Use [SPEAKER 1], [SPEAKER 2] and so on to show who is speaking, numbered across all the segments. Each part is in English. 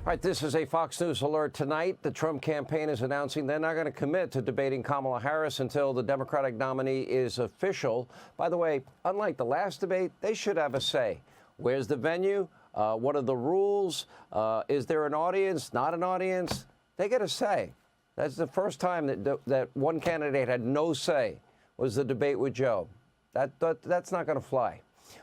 [SPEAKER 1] All right, this is a Fox News alert tonight. The Trump campaign is announcing they're not going to commit to debating Kamala Harris until the Democratic nominee is official. By the way, unlike the last debate, they should have a say. Where's the venue? What are the rules? Is there an audience? Not an audience? They get a say. That's the first time that one candidate had no say, was the debate with Joe. That's not going to fly.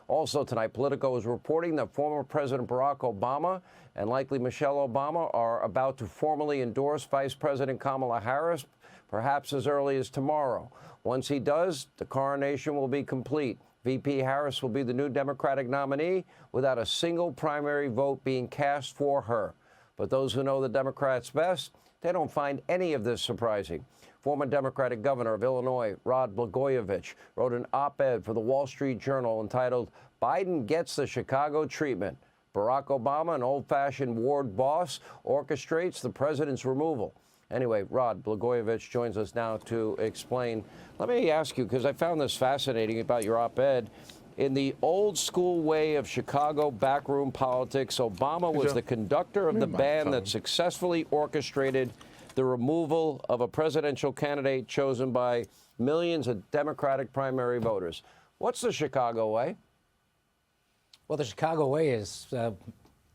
[SPEAKER 1] Also tonight, Politico is reporting that former President Barack Obama and likely Michelle Obama are about to formally endorse Vice President Kamala Harris, perhaps as early as tomorrow. Once he does, the coronation will be complete. VP Harris will be the new Democratic nominee without a single primary vote being cast for her. But those who know the Democrats best, they don't find any of this surprising. Former Democratic governor of Illinois, Rod Blagojevich, wrote an op-ed for the Wall Street Journal entitled, "Biden Gets the Chicago Treatment. Barack Obama, an old-fashioned ward boss, orchestrates the president's removal." Anyway, Rod Blagojevich joins us now to explain. Let me ask you, because I found this fascinating about your op-ed. In the old school way of Chicago backroom politics, Obama was the conductor of the band that successfully orchestrated the removal of a presidential candidate chosen by millions of Democratic primary voters. What's the Chicago way?
[SPEAKER 2] Well, the Chicago way is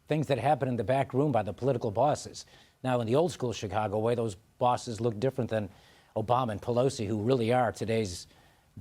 [SPEAKER 2] things that happen in the back room by the political bosses. Now, in the old school Chicago way, those bosses look different than Obama and Pelosi, who really are today's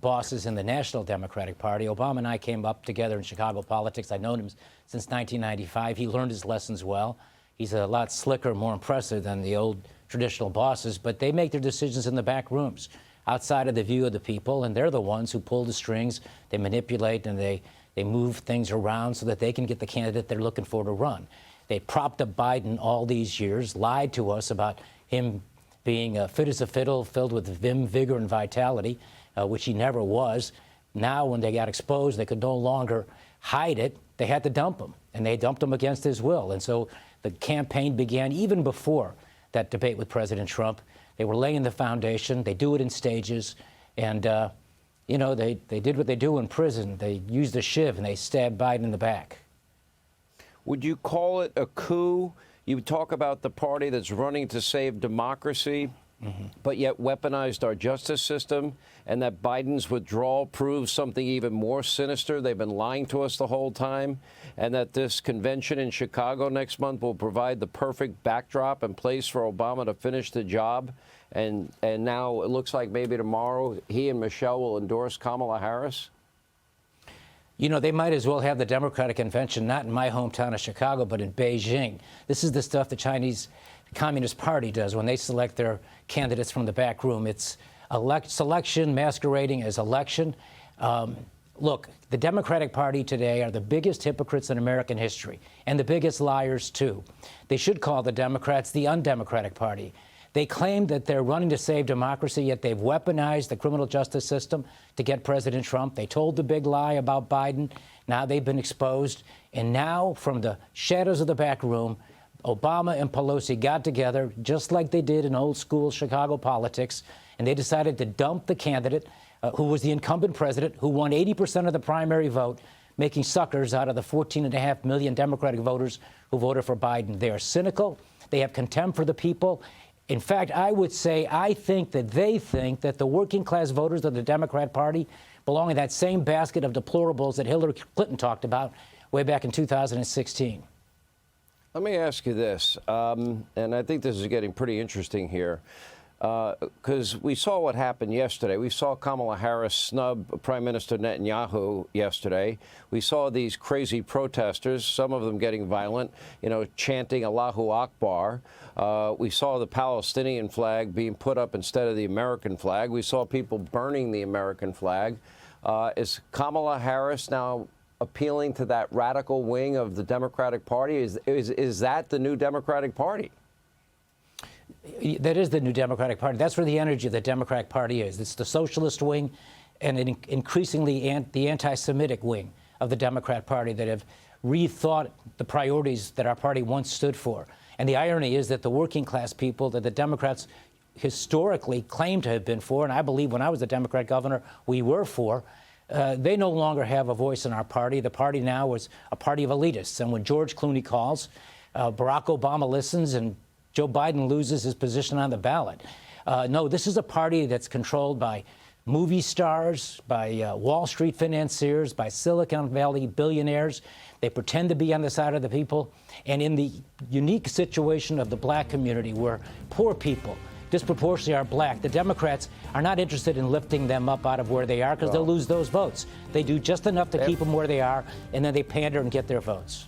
[SPEAKER 2] bosses in the National Democratic Party. Obama and I came up together in Chicago politics. I've known him since 1995. He learned his lessons well. He's a lot slicker, more impressive than the old traditional bosses, but they make their decisions in the back rooms, outside of the view of the people, and they're the ones who pull the strings. They manipulate and they move things around so that they can get the candidate they're looking for to run. They propped up Biden all these years, lied to us about him being fit as a fiddle, filled with vim, vigor, and vitality, which he never was. Now, when they got exposed, they could no longer hide it. They had to dump him, and they dumped him against his will. And so the campaign began even before that debate with President Trump. They were laying the foundation. They do it in stages. And, you know, they did what they do in prison. They used a shiv, and they stabbed Biden in the back.
[SPEAKER 1] Would you call it a coup? You talk about the party that's running to save democracy, but yet weaponized our justice system, and that Biden's withdrawal proves something even more sinister. They've been lying to us the whole time, and that this convention in Chicago next month will provide the perfect backdrop and place for Obama to finish the job. And now it looks like maybe tomorrow he and Michelle will endorse Kamala Harris.
[SPEAKER 2] You know, they might as well have the Democratic convention not in my hometown of Chicago, but in Beijing. This is the stuff the Chinese Communist Party does when they select their candidates from the back room. It's selection masquerading as election. Look, the Democratic Party today are the biggest hypocrites in American history, and the biggest liars, too. They should call the Democrats the undemocratic party. They claim that they're running to save democracy, yet they've weaponized the criminal justice system to get President Trump. They told the big lie about Biden. Now they've been exposed. And now, from the shadows of the back room, Obama and Pelosi got together, just like they did in old school Chicago politics, and they decided to dump the candidate who was the incumbent president, who won 80% of the primary vote, making suckers out of the 14.5 million Democratic voters who voted for Biden. They are cynical. They have contempt for the people. In fact, I would say I think that they think that the working class voters of the Democrat Party belong in that same basket of deplorables that Hillary Clinton talked about way back in 2016.
[SPEAKER 1] Let me ask you this, and I think this is getting pretty interesting here, because we saw what happened yesterday. We saw Kamala Harris snub Prime Minister Netanyahu yesterday. We saw these crazy protesters, some of them getting violent, you know, chanting Allahu Akbar. We saw the Palestinian flag being put up instead of the American flag. We saw people burning the American flag. Is Kamala Harris now appealing to that radical wing of the Democratic Party? Is that the new Democratic Party?
[SPEAKER 2] That is the new Democratic Party. That's where the energy of the Democratic Party is. It's the socialist wing and increasingly the anti-Semitic wing of the Democrat Party that have rethought the priorities that our party once stood for. And the irony is that the working class people that the Democrats historically claimed to have been for, and I believe when I was a Democrat governor, we were for, they no longer have a voice in our party. The party now is a party of elitists. And when George Clooney calls, Barack Obama listens and Joe Biden loses his position on the ballot. No, this is a party that's controlled by movie stars, by Wall Street financiers, by Silicon Valley billionaires. They pretend to be on the side of the people. And in the unique situation of the black community, where poor people disproportionately are black, the Democrats are not interested in lifting them up out of where they are because they'll lose those votes. They do just enough to keep them where they are, and then they pander and get their votes.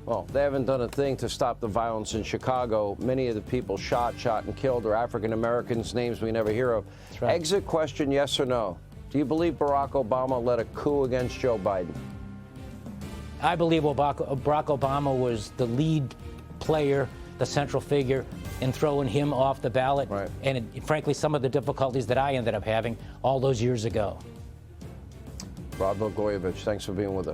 [SPEAKER 1] Well, they haven't done a thing to stop the violence in Chicago. Many of the people shot and killed are African Americans, names we never hear of.
[SPEAKER 2] That's right.
[SPEAKER 1] Exit question, yes or no? Do you believe Barack Obama led a coup against Joe Biden?
[SPEAKER 2] I believe Barack Obama was the lead player, the central figure in throwing him off the ballot.
[SPEAKER 1] Right.
[SPEAKER 2] And frankly, some of the difficulties that I ended up having all those years ago.
[SPEAKER 1] Blagojevich, thanks for being with us.